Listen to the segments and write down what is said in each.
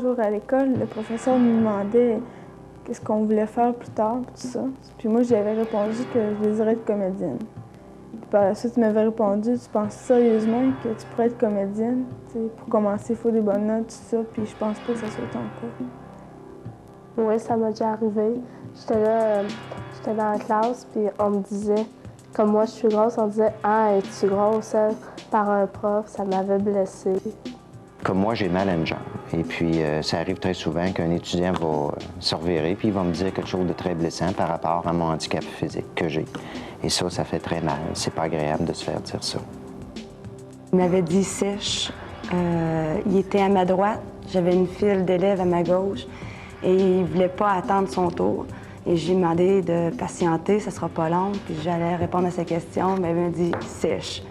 jour à l'école, le professeur nous demandait qu'est-ce qu'on voulait faire plus tard, tout ça. Puis moi, j'avais répondu que je désirais être comédienne. Puis par la suite, il m'avait répondu, tu penses sérieusement que tu pourrais être comédienne? T'sais, pour commencer, il faut des bonnes notes, tout ça, puis je pense pas que ça soit ton cas. Oui, ça m'a déjà arrivé. J'étais là, j'étais dans la classe, puis on me disait, comme moi je suis grosse, on disait « Ah, es-tu grosse? » Par un prof, ça m'avait blessée. Comme moi, j'ai mal à une jambe. Et puis, ça arrive très souvent qu'un étudiant va se revirer, puis il va me dire quelque chose de très blessant par rapport à mon handicap physique que j'ai. Et ça fait très mal. C'est pas agréable de se faire dire ça. Il m'avait dit sèche. Il était à ma droite. J'avais une file d'élèves à ma gauche. Et il voulait pas attendre son tour. Et j'ai demandé de patienter, ça sera pas long. Puis j'allais répondre à sa question, mais il m'a dit sèche.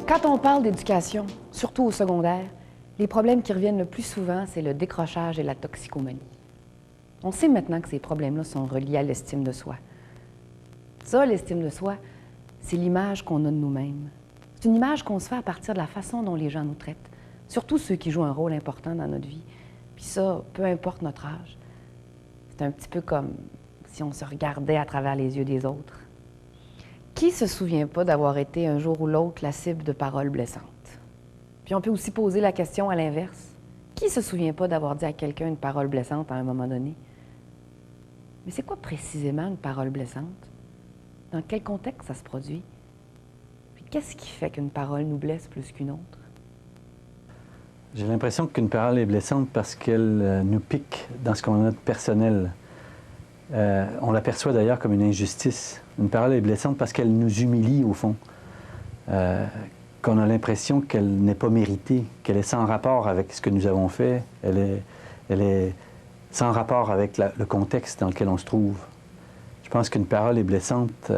Quand on parle d'éducation, surtout au secondaire, les problèmes qui reviennent le plus souvent, c'est le décrochage et la toxicomanie. On sait maintenant que ces problèmes-là sont reliés à l'estime de soi. Ça, l'estime de soi, c'est l'image qu'on a de nous-mêmes. C'est une image qu'on se fait à partir de la façon dont les gens nous traitent, surtout ceux qui jouent un rôle important dans notre vie. Puis ça, peu importe notre âge. C'est un petit peu comme si on se regardait à travers les yeux des autres. Qui se souvient pas d'avoir été un jour ou l'autre la cible de paroles blessantes? Puis on peut aussi poser la question à l'inverse. Qui se souvient pas d'avoir dit à quelqu'un une parole blessante à un moment donné? Mais c'est quoi précisément une parole blessante? Dans quel contexte ça se produit? Puis qu'est-ce qui fait qu'une parole nous blesse plus qu'une autre? J'ai l'impression qu'une parole est blessante parce qu'elle nous pique dans ce qu'on a de personnel. On l'aperçoit d'ailleurs comme une injustice. Une parole est blessante parce qu'elle nous humilie, au fond. Qu'on a l'impression qu'elle n'est pas méritée, qu'elle est sans rapport avec ce que nous avons fait. Elle est sans rapport avec le contexte dans lequel on se trouve. Je pense qu'une parole est blessante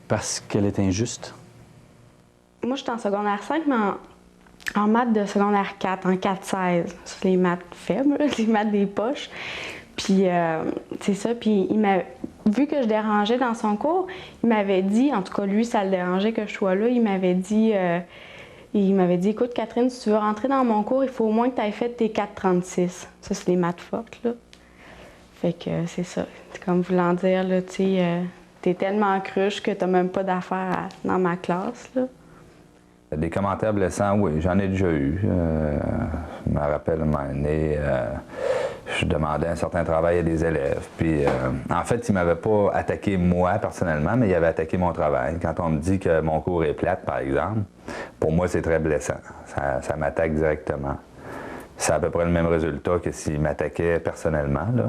parce qu'elle est injuste. Moi, j'étais en secondaire 5, mais en maths de secondaire 4, en 4-16. C'est les maths faibles, les maths des poches. Puis, c'est ça. Puis, vu que je dérangeais dans son cours, il m'avait dit, en tout cas, lui, ça le dérangeait que je sois là, il m'avait dit, écoute, Catherine, si tu veux rentrer dans mon cours, il faut au moins que tu aies fait tes 4,36. Ça, c'est les maths fortes, là. Fait que c'est ça. C'est comme voulant dire, là, tu sais, t'es tellement cruche que t'as même pas d'affaires dans ma classe, là. Des commentaires blessants, oui, j'en ai déjà eu. Je me rappelle un moment donné, je demandais un certain travail à des élèves. Puis, en fait, il ne m'avait pas attaqué moi personnellement, mais il avait attaqué mon travail. Quand on me dit que mon cours est plate, par exemple, pour moi, c'est très blessant. Ça m'attaque directement. C'est à peu près le même résultat que s'il m'attaquait personnellement, là.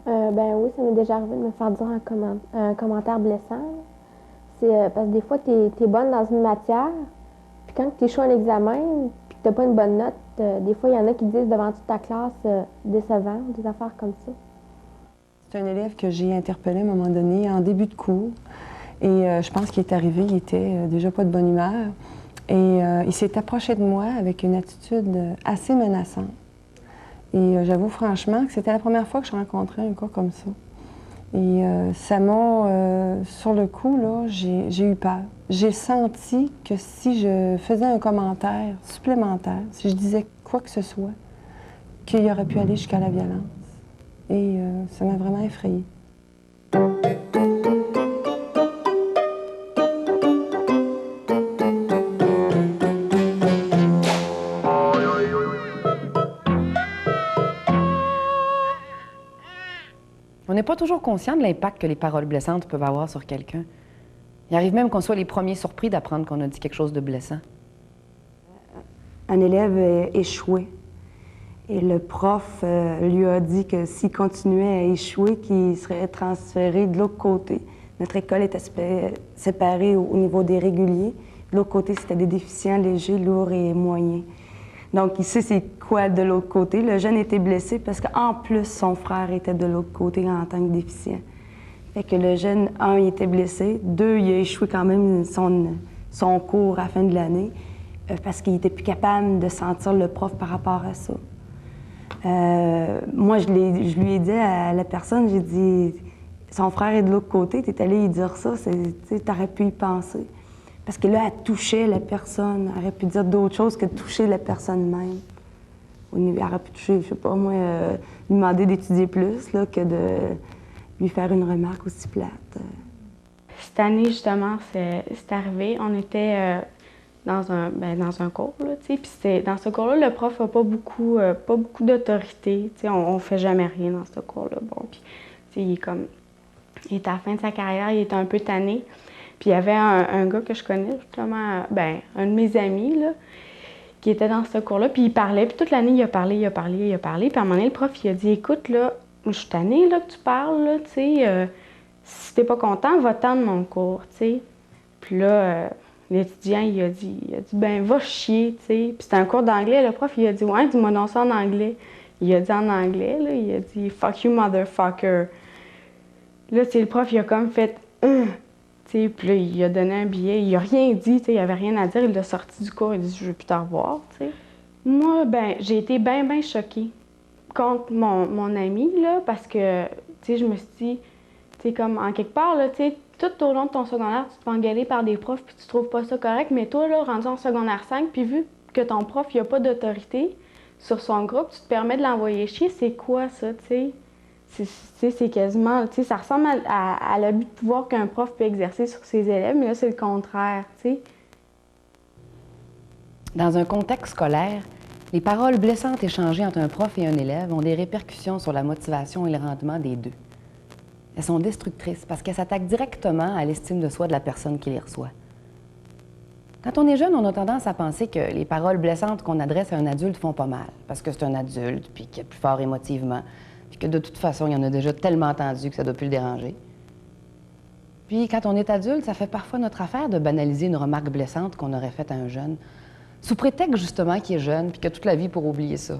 Ben oui, ça m'est déjà arrivé de me faire dire un commentaire blessant. C'est parce que des fois, t'es bonne dans une matière, puis quand tu échoues un examen, puis que t'as pas une bonne note, des fois, il y en a qui disent devant toute ta classe décevant, des affaires comme ça. C'est un élève que j'ai interpellé à un moment donné, en début de cours. Et je pense qu'il est arrivé, il était déjà pas de bonne humeur. Et il s'est approché de moi avec une attitude assez menaçante. Et j'avoue franchement que c'était la première fois que je rencontrais un cas comme ça. Et ça m'a, sur le coup, là, j'ai eu peur. J'ai senti que si je faisais un commentaire supplémentaire, si je disais quoi que ce soit, qu'il aurait pu aller jusqu'à la violence. Et ça m'a vraiment effrayée. On n'est pas toujours conscient de l'impact que les paroles blessantes peuvent avoir sur quelqu'un. Il arrive même qu'on soit les premiers surpris d'apprendre qu'on a dit quelque chose de blessant. Un élève échoué. Et le prof lui a dit que s'il continuait à échouer, qu'il serait transféré de l'autre côté. Notre école était séparée au niveau des réguliers. De l'autre côté, c'était des déficients légers, lourds et moyens. Donc, il sait c'est quoi de l'autre côté. Le jeune était blessé parce qu'en plus, son frère était de l'autre côté en tant que déficient. Fait que le jeune, un, il était blessé. Deux, il a échoué quand même son cours à la fin de l'année parce qu'il était plus capable de sentir le prof par rapport à ça. Moi, je lui ai dit à la personne, j'ai dit, son frère est de l'autre côté, t'es allé lui dire ça, t'aurais pu y penser. Parce que là, elle touchait la personne. Elle aurait pu dire d'autres choses que de toucher la personne même. Elle aurait pu toucher, je sais pas, moi, lui demander d'étudier plus là, que de lui faire une remarque aussi plate. Cette année, justement, c'est arrivé. On était dans un cours, là, tu sais, puis dans ce cours-là, le prof n'a pas beaucoup d'autorité. Tu sais, on fait jamais rien dans ce cours-là. Bon, puis, tu sais, il est à la fin de sa carrière, il était un peu tanné. Puis il y avait un gars que je connais, justement, un de mes amis, là, qui était dans ce cours-là, puis il parlait, puis toute l'année, il a parlé. Puis à un moment donné, le prof, il a dit, écoute, là, je suis tannée, là, que tu parles, là, tu sais, si t'es pas content, va-t'en de mon cours, tu sais. Puis là, l'étudiant, il a dit, ben, va chier, tu sais. Puis c'était un cours d'anglais, le prof, il a dit, ouais, dis-moi donc ça en anglais. Il a dit en anglais, là, il a dit, fuck you, motherfucker. Là, tu sais, le prof, il a comme fait, puis là, il a donné un billet, il a rien dit, il avait rien à dire, il l'a sorti du cours, il a dit « je veux plus te revoir ». Moi, j'ai été bien choquée contre mon ami, là, parce que, je me suis dit, comme en quelque part, là, tout au long de ton secondaire, tu te fais engueuler par des profs puis tu trouves pas ça correct, mais toi, là, rendu en secondaire 5, puis vu que ton prof, il a pas d'autorité sur son groupe, tu te permets de l'envoyer chier, c'est quoi ça, tu sais? C'est quasiment, ça ressemble à l'abus de pouvoir qu'un prof peut exercer sur ses élèves, mais là, c'est le contraire, tu sais. Dans un contexte scolaire, les paroles blessantes échangées entre un prof et un élève ont des répercussions sur la motivation et le rendement des deux. Elles sont destructrices parce qu'elles s'attaquent directement à l'estime de soi de la personne qui les reçoit. Quand on est jeune, on a tendance à penser que les paroles blessantes qu'on adresse à un adulte font pas mal, parce que c'est un adulte, puis qu'il est plus fort émotivement, puis que de toute façon, il y en a déjà tellement entendu que ça ne doit plus le déranger. Puis quand on est adulte, ça fait parfois notre affaire de banaliser une remarque blessante qu'on aurait faite à un jeune, sous prétexte justement qu'il est jeune, puis qu'il a toute la vie pour oublier ça,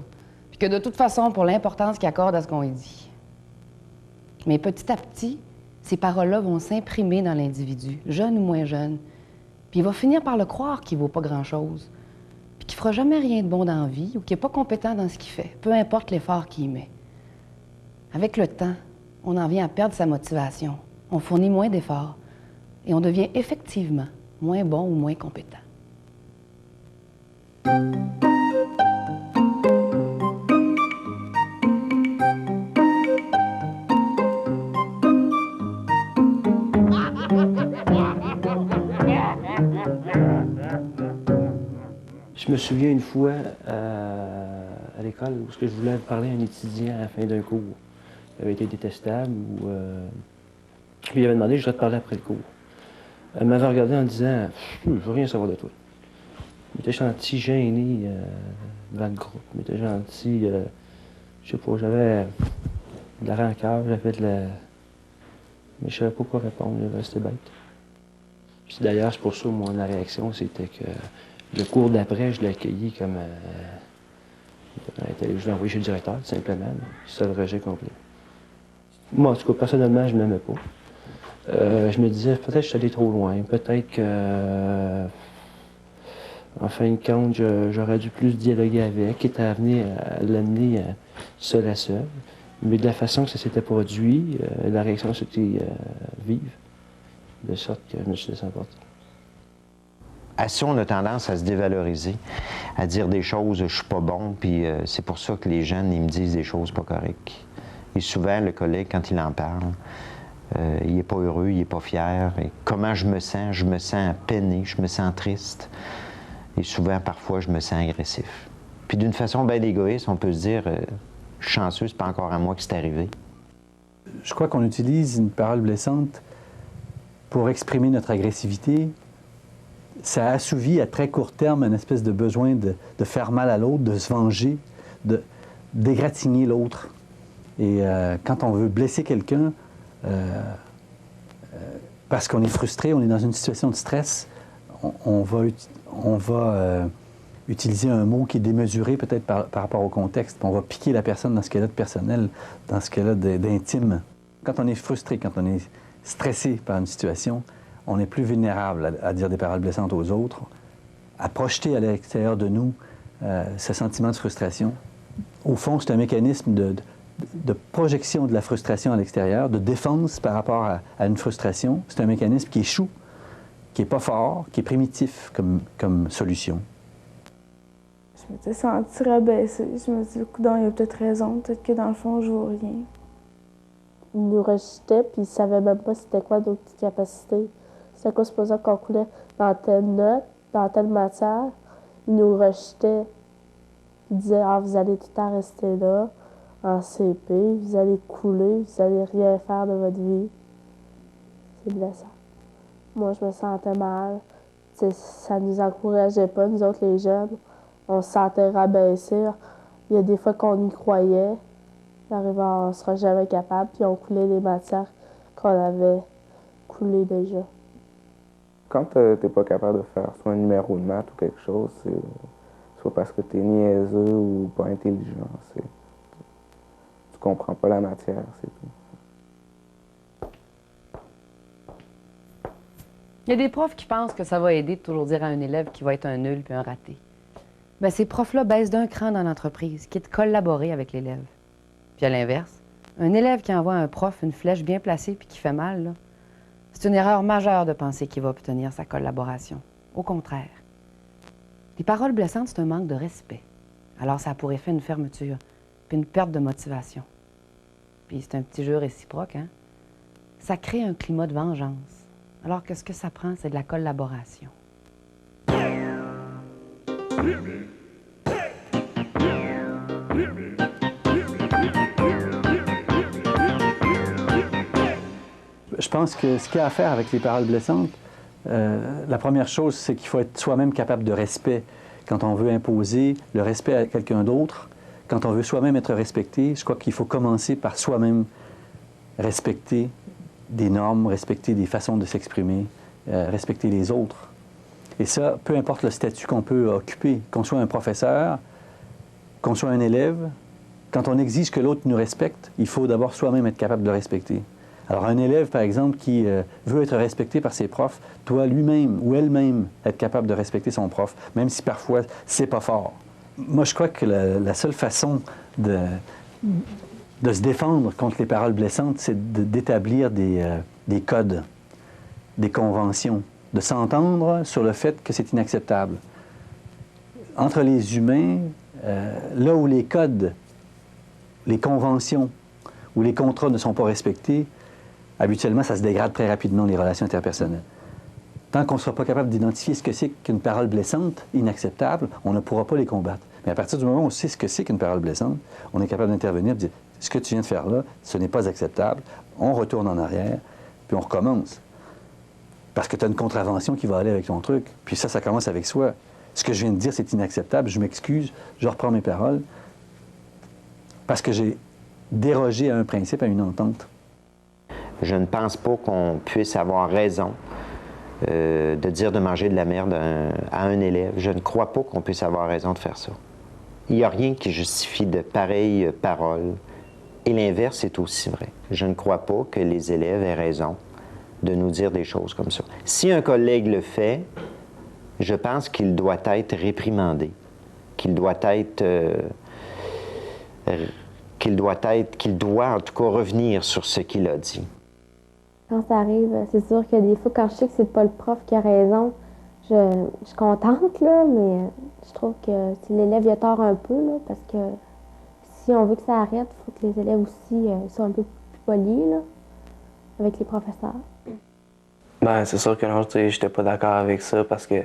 puis que de toute façon, pour l'importance qu'il accorde à ce qu'on lui dit. Mais petit à petit, ces paroles-là vont s'imprimer dans l'individu, jeune ou moins jeune, puis il va finir par le croire qu'il ne vaut pas grand-chose, puis qu'il ne fera jamais rien de bon dans la vie ou qu'il n'est pas compétent dans ce qu'il fait, peu importe l'effort qu'il y met. Avec le temps, on en vient à perdre sa motivation, on fournit moins d'efforts et on devient effectivement moins bon ou moins compétent. Je me souviens une fois à l'école où je voulais parler à un étudiant à la fin d'un cours. Il avait été détestable. Puis il avait demandé, je voudrais te parler après le cours. Elle m'avait regardé en disant, je veux rien savoir de toi. Il était gentil, gêné devant le groupe. Il était gentil, je sais pas, j'avais de la rancœur, j'avais de la... Mais je savais pas quoi répondre, c'était bête. Puis d'ailleurs, c'est pour ça, moi, la réaction, c'était que le cours d'après, je l'ai accueilli comme... je l'ai envoyé chez le directeur, tout simplement. C'est le rejet complet. Moi, en tout cas, personnellement, je ne m'aimais pas. Je me disais, peut-être que je suis allé trop loin. Peut-être que, en fin de compte, j'aurais dû plus dialoguer avec, quitte à l'amener seul à seul. Mais de la façon que ça s'était produit, la réaction c'était vive, de sorte que je me suis laissé emporter. À ça, on a tendance à se dévaloriser, à dire des choses « je suis pas bon », puis c'est pour ça que les jeunes, ils me disent des choses pas correctes. Et souvent, le collègue, quand il en parle, il n'est pas heureux, il n'est pas fier. Et comment je me sens peiné, je me sens triste. Et souvent, parfois, je me sens agressif. Puis d'une façon bien égoïste, on peut se dire je suis chanceux, c'est pas encore à moi que c'est arrivé. Je crois qu'on utilise une parole blessante pour exprimer notre agressivité. Ça assouvit à très court terme une espèce de besoin de faire mal à l'autre, de se venger, d'égratigner l'autre. Et quand on veut blesser quelqu'un, parce qu'on est frustré, on est dans une situation de stress, on va utiliser un mot qui est démesuré peut-être par rapport au contexte. On va piquer la personne dans ce qu'elle a de personnel, dans ce qu'elle a d'intime. Quand on est frustré, quand on est stressé par une situation, on est plus vulnérable à dire des paroles blessantes aux autres, à projeter à l'extérieur de nous ce sentiment de frustration. Au fond, c'est un mécanisme de projection de la frustration à l'extérieur, de défense par rapport à une frustration. C'est un mécanisme qui échoue, qui n'est pas fort, qui est primitif comme solution. Je m'étais sentie rabaissée. Je me suis dit, coudonc, il a peut-être raison, peut-être que dans le fond, je vaux rien. Il nous rejetait, puis il savait même pas c'était quoi nos petites capacités. C'était quoi, supposé qu'on coulait dans telle note, dans telle matière. Il nous rejetait. Il disait, ah, vous allez tout le temps rester là, en CP, vous allez couler, vous allez rien faire de votre vie. C'est blessant. Moi, je me sentais mal. T'sais, ça nous encourageait pas, nous autres, les jeunes. On se sentait rabaissés. Il y a des fois qu'on y croyait. On ne sera jamais capable, puis on coulait les matières qu'on avait coulées déjà. Quand tu n'es pas capable de faire soit un numéro de maths ou quelque chose, c'est soit parce que tu es niaiseux ou pas intelligent. Tu comprends pas la matière, c'est tout. Il y a des profs qui pensent que ça va aider de toujours dire à un élève qu'il va être un nul puis un raté. Bien, ces profs-là baissent d'un cran dans l'entreprise, qui est de collaborer avec l'élève. Puis à l'inverse, un élève qui envoie à un prof une flèche bien placée puis qui fait mal, là, c'est une erreur majeure de penser qu'il va obtenir sa collaboration. Au contraire. Les paroles blessantes, c'est un manque de respect. Alors ça a pour effet une fermeture, puis une perte de motivation. Puis c'est un petit jeu réciproque, hein? Ça crée un climat de vengeance. Alors que ce que ça prend, c'est de la collaboration. Je pense que ce qu'il y a à faire avec les paroles blessantes, la première chose, c'est qu'il faut être soi-même capable de respect. Quand on veut imposer le respect à quelqu'un d'autre, quand on veut soi-même être respecté, je crois qu'il faut commencer par soi-même respecter des normes, respecter des façons de s'exprimer, respecter les autres. Et ça, peu importe le statut qu'on peut occuper, qu'on soit un professeur, qu'on soit un élève, quand on exige que l'autre nous respecte, il faut d'abord soi-même être capable de le respecter. Alors un élève, par exemple, qui veut être respecté par ses profs, doit lui-même ou elle-même être capable de respecter son prof, même si parfois c'est pas fort. Moi, je crois que la seule façon de se défendre contre les paroles blessantes, c'est d'établir des codes, des conventions, de s'entendre sur le fait que c'est inacceptable. Entre les humains, là où les codes, les conventions ou les contrats ne sont pas respectés, habituellement, ça se dégrade très rapidement, les relations interpersonnelles. Tant qu'on ne sera pas capable d'identifier ce que c'est qu'une parole blessante, inacceptable, on ne pourra pas les combattre. Mais à partir du moment où on sait ce que c'est qu'une parole blessante, on est capable d'intervenir et de dire « ce que tu viens de faire là, ce n'est pas acceptable », on retourne en arrière, puis on recommence. Parce que tu as une contravention qui va aller avec ton truc. Puis ça commence avec soi. Ce que je viens de dire, c'est inacceptable, je m'excuse, je reprends mes paroles, parce que j'ai dérogé à un principe, à une entente. Je ne pense pas qu'on puisse avoir raison de dire de manger de la merde à un élève. Je ne crois pas qu'on puisse avoir raison de faire ça. Il n'y a rien qui justifie de pareilles paroles. Et l'inverse est aussi vrai. Je ne crois pas que les élèves aient raison de nous dire des choses comme ça. Si un collègue le fait, je pense qu'il doit être réprimandé, qu'il doit en tout cas revenir sur ce qu'il a dit. Quand ça arrive, c'est sûr que des fois, quand je sais que c'est pas le prof qui a raison, je suis contente, là, mais je trouve que si l'élève il a tort un peu, là, parce que si on veut que ça arrête, il faut que les élèves aussi soient un peu plus polis, là, avec les professeurs. Ben, c'est sûr que non, j'étais pas d'accord avec ça parce que,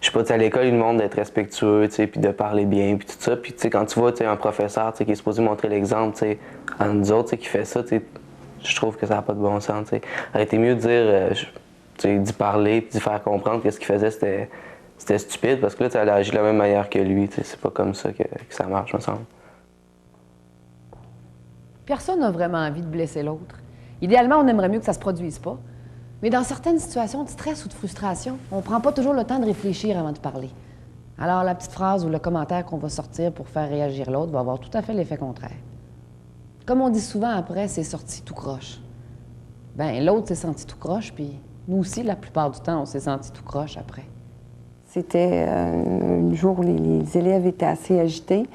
je sais pas, à l'école, ils nous demandent d'être respectueux, puis de parler bien, puis tout ça. Puis, quand tu vois un professeur qui est supposé montrer l'exemple à nous autres qui fait ça, je trouve que ça n'a pas de bon sens. Ça aurait été mieux de dire, d'y parler, puis d'y faire comprendre que ce qu'il faisait, c'était stupide parce que là, elle a agi de la même manière que lui. C'est pas comme ça que ça marche, me semble. Personne n'a vraiment envie de blesser l'autre. Idéalement, on aimerait mieux que ça se produise pas. Mais dans certaines situations de stress ou de frustration, on prend pas toujours le temps de réfléchir avant de parler. Alors, la petite phrase ou le commentaire qu'on va sortir pour faire réagir l'autre va avoir tout à fait l'effet contraire. Comme on dit souvent après, c'est sorti tout croche. Bien, l'autre s'est senti tout croche, puis nous aussi, la plupart du temps, on s'est senti tout croche après. C'était un jour où les élèves étaient assez agités.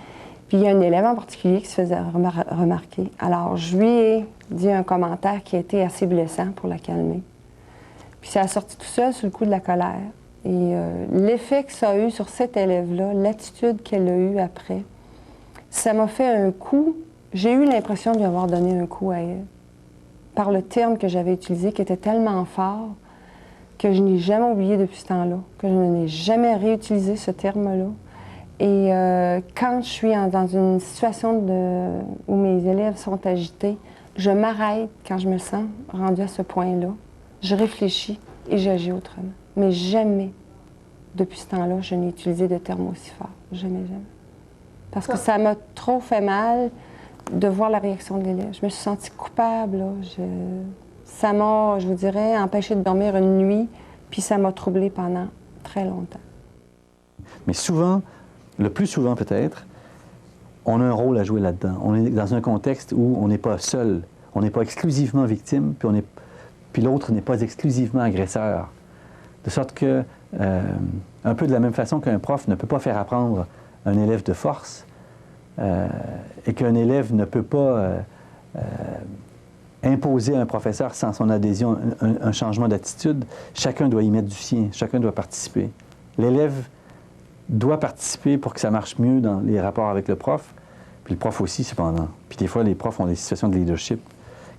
Puis il y a un élève en particulier qui se faisait remarquer. Alors, je lui ai dit un commentaire qui a été assez blessant pour la calmer. Puis ça a sorti tout seul sur le coup de la colère. Et l'effet que ça a eu sur cet élève-là, l'attitude qu'elle a eue après, ça m'a fait un coup. J'ai eu l'impression de lui avoir donné un coup à elle, par le terme que j'avais utilisé, qui était tellement fort que je n'ai jamais oublié depuis ce temps-là, que je n'ai jamais réutilisé ce terme-là. Et quand je suis dans une situation où mes élèves sont agités, je m'arrête quand je me sens rendue à ce point-là. Je réfléchis et j'agis autrement. Mais jamais, depuis ce temps-là, je n'ai utilisé de termes aussi forts. Jamais, jamais. Parce que ça m'a trop fait mal de voir la réaction de l'élève. Je me suis sentie coupable, là. Ça m'a, je vous dirais, empêché de dormir une nuit, puis ça m'a troublée pendant très longtemps. Mais souvent, le plus souvent peut-être, on a un rôle à jouer là-dedans. On est dans un contexte où on n'est pas seul, on n'est pas exclusivement victime, puis l'autre n'est pas exclusivement agresseur. De sorte que, un peu de la même façon qu'un prof ne peut pas faire apprendre un élève de force, et qu'un élève ne peut pas imposer à un professeur sans son adhésion un changement d'attitude, chacun doit y mettre du sien, chacun doit participer. L'élève doit participer pour que ça marche mieux dans les rapports avec le prof, puis le prof aussi, cependant. Puis des fois, les profs ont des situations de leadership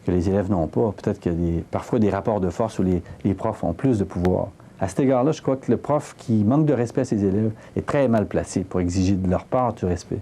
que les élèves n'ont pas. Peut-être qu'il y a parfois des rapports de force où les profs ont plus de pouvoir. À cet égard-là, je crois que le prof qui manque de respect à ses élèves est très mal placé pour exiger de leur part du respect.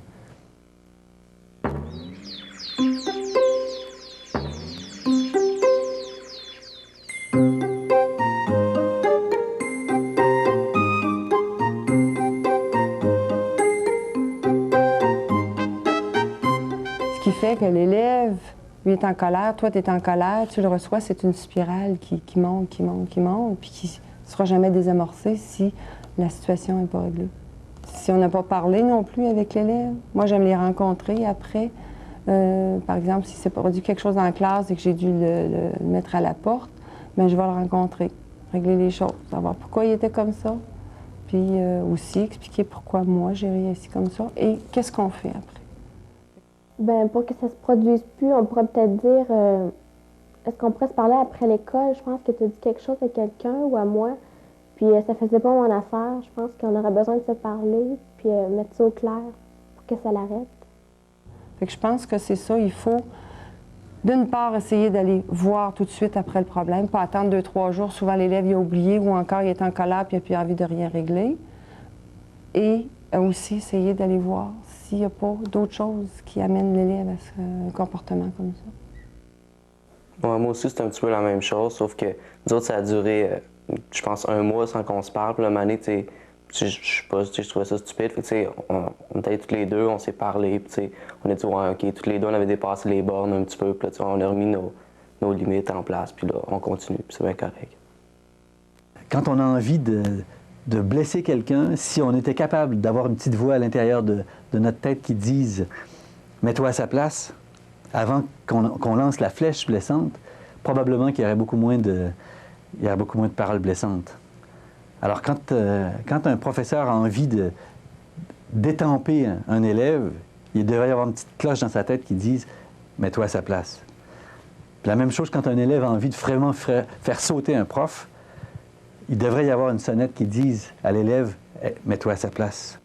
Ce qui fait que l'élève, lui, est en colère, toi, tu es en colère, tu le reçois, c'est une spirale qui monte, qui monte, qui monte, puis qui ne sera jamais désamorcée si la situation n'est pas réglée. Si on n'a pas parlé non plus avec l'élève, moi, j'aime les rencontrer après. Par exemple, si s'est produit quelque chose dans la classe et que j'ai dû le mettre à la porte, bien, je vais le rencontrer, régler les choses, savoir pourquoi il était comme ça, puis aussi expliquer pourquoi moi, j'ai réagi comme ça et qu'est-ce qu'on fait après. Bien, pour que ça se produise plus, on pourrait peut-être dire, est-ce qu'on pourrait se parler après l'école? Je pense que tu as dit quelque chose à quelqu'un ou à moi, puis ça faisait pas mon affaire. Je pense qu'on aurait besoin de se parler, puis mettre ça au clair pour que ça l'arrête. Fait que je pense que c'est ça, il faut, d'une part, essayer d'aller voir tout de suite après le problème, pas attendre 2-3 jours. Souvent, l'élève il a oublié ou encore il est en colère puis il n'a plus envie de rien régler. Et aussi essayer d'aller voir s'il n'y a pas d'autres choses qui amènent l'élève à ce comportement comme ça. Ouais, moi aussi, c'est un petit peu la même chose, sauf que nous autres, ça a duré, je pense, 1 mois sans qu'on se parle. Puis là, Mané, tu sais, je sais pas, je trouvais ça stupide. Fait que, tu sais, on était tous les deux, on s'est parlé, puis tu sais, on a dit, ouais, OK, tous les deux, on avait dépassé les bornes un petit peu, puis là, tu sais, on a remis nos limites en place, puis là, on continue, puis c'est bien correct. Quand on a envie de blesser quelqu'un, si on était capable d'avoir une petite voix à l'intérieur de notre tête qui dise « mets-toi à sa place », avant qu'on lance la flèche blessante, probablement qu'il y aurait beaucoup moins de paroles blessantes. Alors, quand un professeur a envie d'étamper un élève, il devrait y avoir une petite cloche dans sa tête qui dise « mets-toi à sa place ». La même chose quand un élève a envie de vraiment faire sauter un prof, il devrait y avoir une sonnette qui dise à l'élève « mets-toi à sa place ».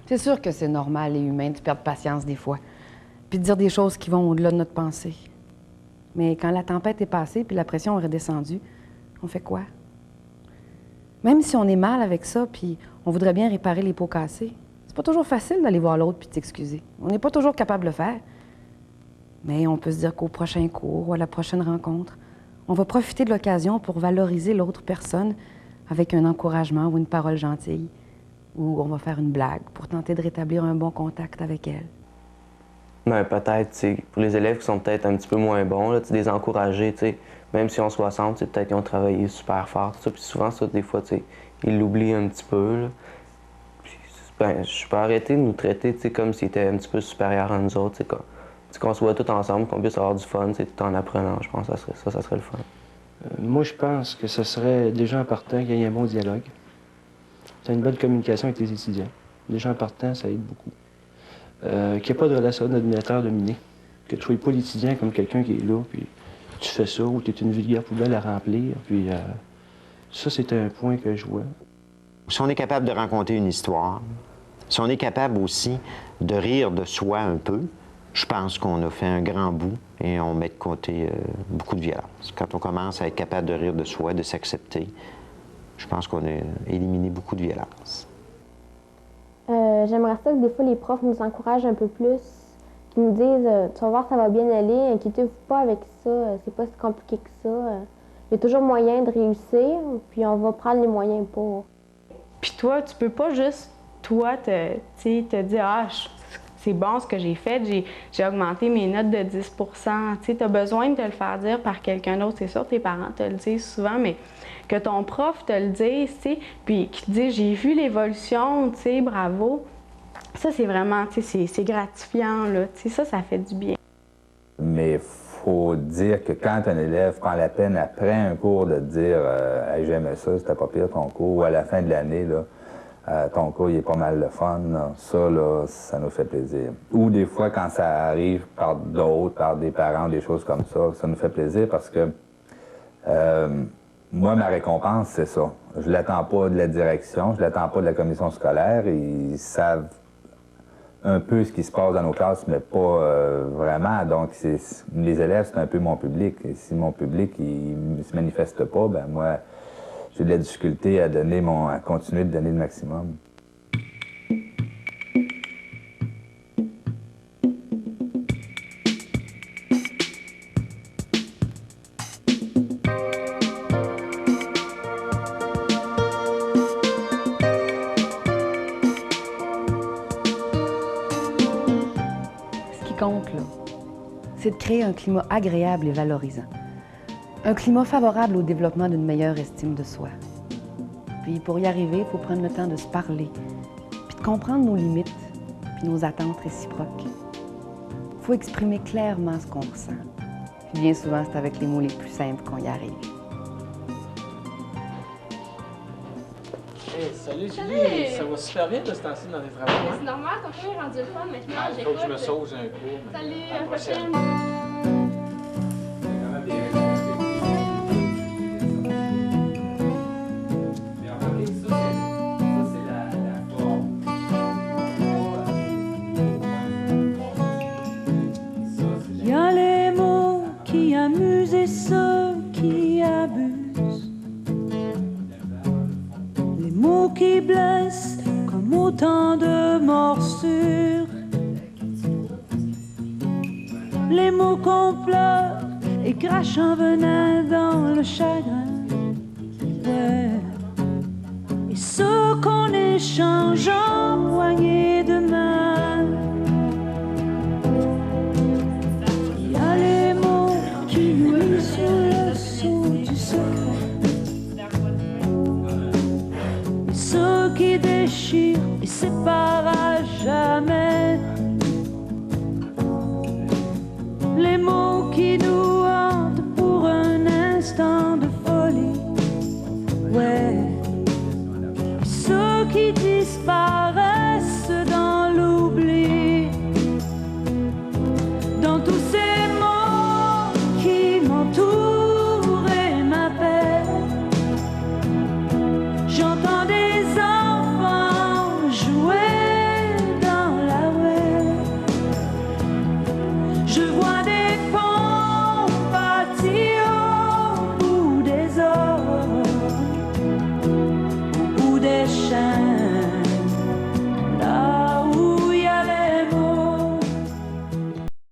C'est sûr que c'est normal et humain de perdre patience des fois, puis de dire des choses qui vont au-delà de notre pensée. Mais quand la tempête est passée puis la pression est redescendue, on fait quoi? Même si on est mal avec ça, puis on voudrait bien réparer les pots cassés, c'est pas toujours facile d'aller voir l'autre puis de s'excuser. On n'est pas toujours capable de le faire. Mais on peut se dire qu'au prochain cours ou à la prochaine rencontre, on va profiter de l'occasion pour valoriser l'autre personne avec un encouragement ou une parole gentille, ou on va faire une blague pour tenter de rétablir un bon contact avec elle. Ben, peut-être, tu sais, pour les élèves qui sont peut-être un petit peu moins bons, là, tu sais, les encourager, tu sais, même si on 60, c'est peut-être qu'ils ont travaillé super fort, tout ça, puis souvent, ça, des fois, tu sais, ils l'oublient un petit peu, là. Puis, ben, je peux arrêter de nous traiter, tu sais, comme s'ils étaient un petit peu supérieurs à nous autres, tu sais, qu'on se voit tous ensemble, qu'on puisse avoir du fun, tu sais, tout en apprenant, je pense que ça serait le fun. Moi, je pense que ce serait déjà en partant qu'il y ait un bon dialogue. Tu as une bonne communication avec tes étudiants. Déjà en partant, ça aide beaucoup. Qu'il n'y ait pas de relation d'ordinateur dominé. Que tu ne sois pas l'étudiant comme quelqu'un qui est là, puis tu fais ça, ou tu es une vulgaire poubelle à remplir. Puis ça, c'est un point que je vois. Si on est capable de raconter une histoire, si on est capable aussi de rire de soi un peu, je pense qu'on a fait un grand bout et on met de côté beaucoup de violence. Quand on commence à être capable de rire de soi, de s'accepter, je pense qu'on a éliminé beaucoup de violence. J'aimerais ça que des fois les profs nous encouragent un peu plus, qu'ils nous disent tu vas voir, ça va bien aller, inquiétez-vous pas avec ça, c'est pas si compliqué que ça. Il y a toujours moyen de réussir, puis on va prendre les moyens pour. Puis toi, tu peux pas juste, toi, te dire ah, c'est bon ce que j'ai fait, j'ai augmenté mes notes de 10 Tu as besoin de te le faire dire par quelqu'un d'autre. C'est sûr, tes parents te le disent souvent, mais que ton prof te le dise, puis qu'il te dise j'ai vu l'évolution, bravo. Ça, c'est vraiment, c'est gratifiant, là. Ça fait du bien. Mais il faut dire que quand un élève prend la peine après un cours de dire hey, j'aimais ça, c'était pas pire ton cours, ou à la fin de l'année, là, ton cours, il est pas mal le fun. Là. Ça, là, ça nous fait plaisir. Ou des fois, quand ça arrive par d'autres, par des parents, des choses comme ça nous fait plaisir parce que moi, ma récompense, c'est ça. Je l'attends pas de la direction, je l'attends pas de la commission scolaire. Ils savent un peu ce qui se passe dans nos classes, mais pas vraiment. Donc, les élèves, c'est un peu mon public. Et si mon public, il se manifeste pas, ben moi, j'ai de la difficulté à continuer de donner le maximum. Ce qui compte, là, c'est de créer un climat agréable et valorisant. Un climat favorable au développement d'une meilleure estime de soi. Puis pour y arriver, il faut prendre le temps de se parler, puis de comprendre nos limites, puis nos attentes réciproques. Il faut exprimer clairement ce qu'on ressent. Puis bien souvent, c'est avec les mots les plus simples qu'on y arrive. Hey, salut Julie! Ça va super bien de ce temps-ci dans les travaux. C'est normal, ton cours est rendu le fun maintenant. Il faut que je me sauce un cours. Salut, à la prochaine! Il y a les mots qui amusent et ceux qui abusent. Les mots qui blessent comme autant de morsures. Les mots qu'on pleure et crachent un venin dans le chagrin. Ouais. Et ceux qu'on échange en poignées de main.